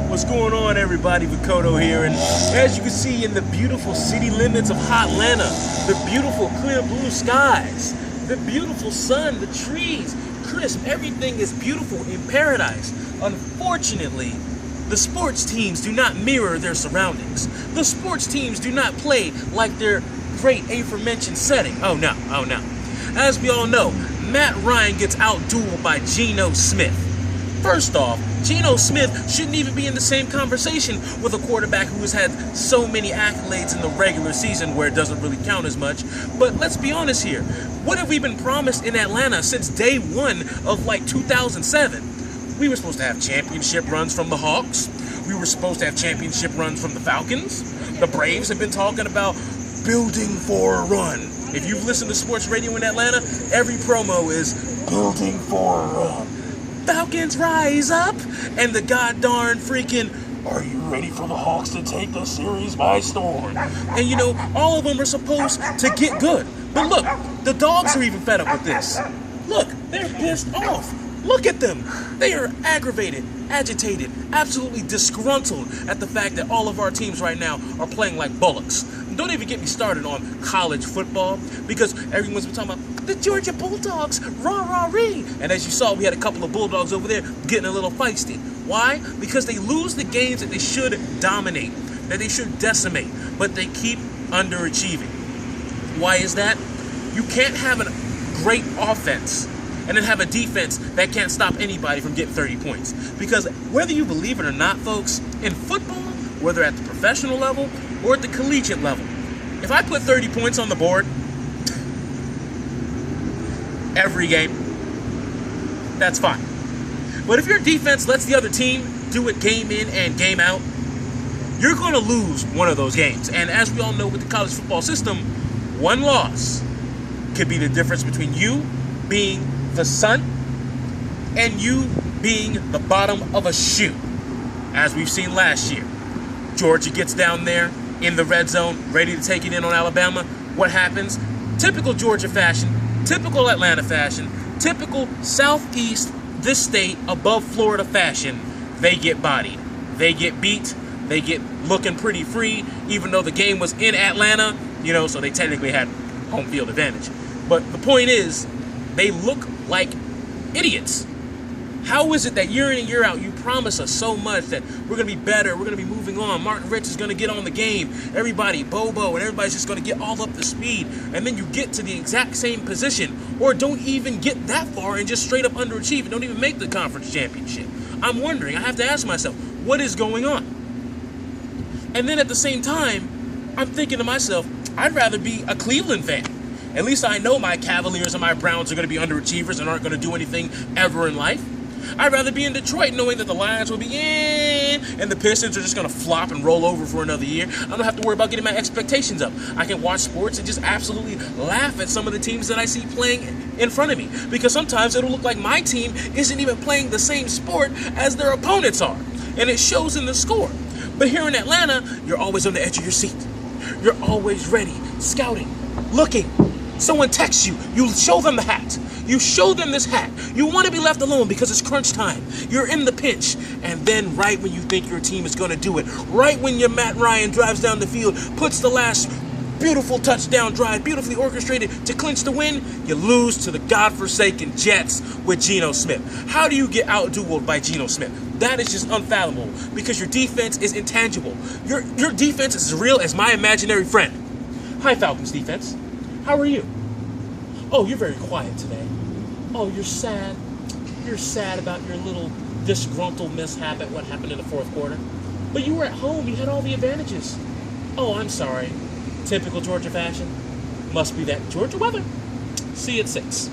What's going on, everybody? Vakoto here, and as you can see in the beautiful city limits of Atlanta, the beautiful clear blue skies, the beautiful sun, the trees, crisp, everything is beautiful in paradise. Unfortunately, the sports teams do not mirror their surroundings. The sports teams do not play like their great aforementioned setting. Oh no. As we all know, Matt Ryan gets outdueled by Geno Smith. First off, Geno Smith shouldn't even be in the same conversation with a quarterback who has had so many accolades in the regular season where it doesn't really count as much. But let's be honest here. What have we been promised in Atlanta since day one of 2007? We were supposed to have championship runs from the Hawks. We were supposed to have championship runs from the Falcons. The Braves have been talking about building for a run. If you've listened to sports radio in Atlanta, every promo is building for a run. Falcons rise up, and the goddarn freaking, are you ready for the Hawks to take the series by storm? And all of them are supposed to get good. But look, the Dogs are even fed up with this. Look, they're pissed off. Look at them. They are aggravated, agitated, absolutely disgruntled at the fact that all of our teams right now are playing like bullocks. Don't even get me started on college football, because everyone's been talking about the Georgia Bulldogs, rah-rah-ree. And as you saw, we had a couple of Bulldogs over there getting a little feisty. Why? Because they lose the games that they should dominate, that they should decimate, but they keep underachieving. Why is that? You can't have a great offense and then have a defense that can't stop anybody from getting 30 points. Because whether you believe it or not, folks, in football, whether at the professional level or at the collegiate level, if I put 30 points on the board every game, that's fine. But if your defense lets the other team do it game in and game out, you're going to lose one of those games. And as we all know with the college football system, one loss could be the difference between you being the sun and you being the bottom of a shoe, as we've seen last year. Georgia gets down there in the red zone, ready to take it in on Alabama. What happens? Typical Georgia fashion, typical Atlanta fashion, typical Southeast, this state above Florida fashion. They get bodied. They get beat. They get looking pretty free, even though the game was in Atlanta, so they technically had home field advantage. But the point is, they look like idiots. How is it that year in and year out you promise us so much that we're going to be better, we're going to be moving on, Martin Rich is going to get on the game, everybody, Bobo, and everybody's just going to get all up to speed, and then you get to the exact same position, or don't even get that far and just straight up underachieve and don't even make the conference championship? I'm wondering, I have to ask myself, what is going on? And then at the same time, I'm thinking to myself, I'd rather be a Cleveland fan. At least I know my Cavaliers and my Browns are going to be underachievers and aren't going to do anything ever in life. I'd rather be in Detroit knowing that the Lions will be in and the Pistons are just going to flop and roll over for another year. I don't have to worry about getting my expectations up. I can watch sports and just absolutely laugh at some of the teams that I see playing in front of me, because sometimes it'll look like my team isn't even playing the same sport as their opponents are, and it shows in the score. But here in Atlanta, you're always on the edge of your seat. You're always ready, scouting, looking. Someone texts you, you show them the hat. You show them this hat. You want to be left alone because it's crunch time. You're in the pinch. And then right when you think your team is going to do it, right when your Matt Ryan drives down the field, puts the last beautiful touchdown drive, beautifully orchestrated to clinch the win, you lose to the godforsaken Jets with Geno Smith. How do you get outdueled by Geno Smith? That is just unfathomable, because your defense is intangible. Your defense is as real as my imaginary friend. Hi, Falcons defense. How are you? Oh, you're very quiet today. Oh, you're sad. You're sad about your little disgruntled mishap at what happened in the fourth quarter. But you were at home. You had all the advantages. Oh, I'm sorry. Typical Georgia fashion. Must be that Georgia weather. See you at 6.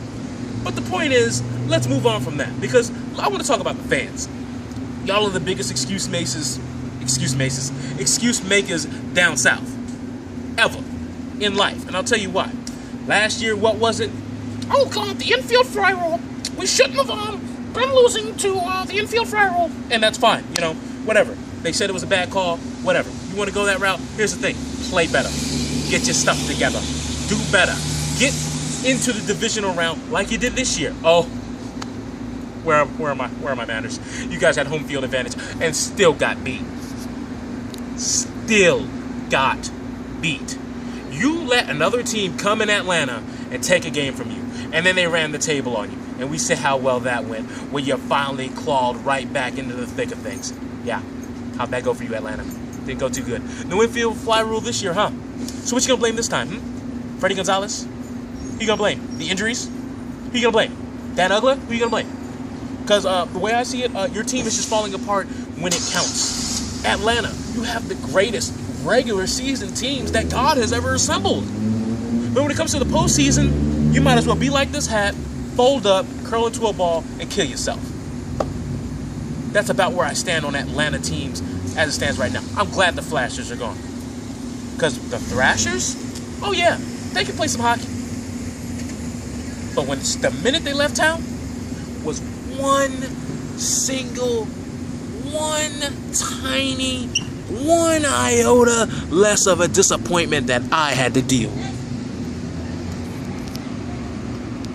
But the point is, let's move on from that, because I want to talk about the fans. Y'all are the biggest excuse makers down south ever in life. And I'll tell you why. Last year, what was it? Oh, God, the infield fry roll. We shouldn't have been losing to the infield fry roll. And that's fine, whatever. They said it was a bad call, whatever. You want to go that route? Here's the thing. Play better. Get your stuff together. Do better. Get into the divisional round like you did this year. Oh, Where are my manners? You guys had home field advantage and still got beat. Still got beat. You let another team come in Atlanta and take a game from you, and then they ran the table on you. And we say how well that went, when you finally clawed right back into the thick of things. Yeah, how'd that go for you, Atlanta? Didn't go too good. No infield fly rule this year, huh? So what you gonna blame this time, Freddie Gonzalez? Who you gonna blame? The injuries? Who you gonna blame? Dan Ugla? Who you gonna blame? Because the way I see it, your team is just falling apart when it counts. Atlanta, you have the greatest regular season teams that God has ever assembled. But when it comes to the postseason, you might as well be like this hat, fold up, curl into a ball, and kill yourself. That's about where I stand on Atlanta teams as it stands right now. I'm glad the Flashers are gone. Because the Thrashers, oh yeah, they can play some hockey. But the minute they left town was one tiny, one iota less of a disappointment that I had to deal with.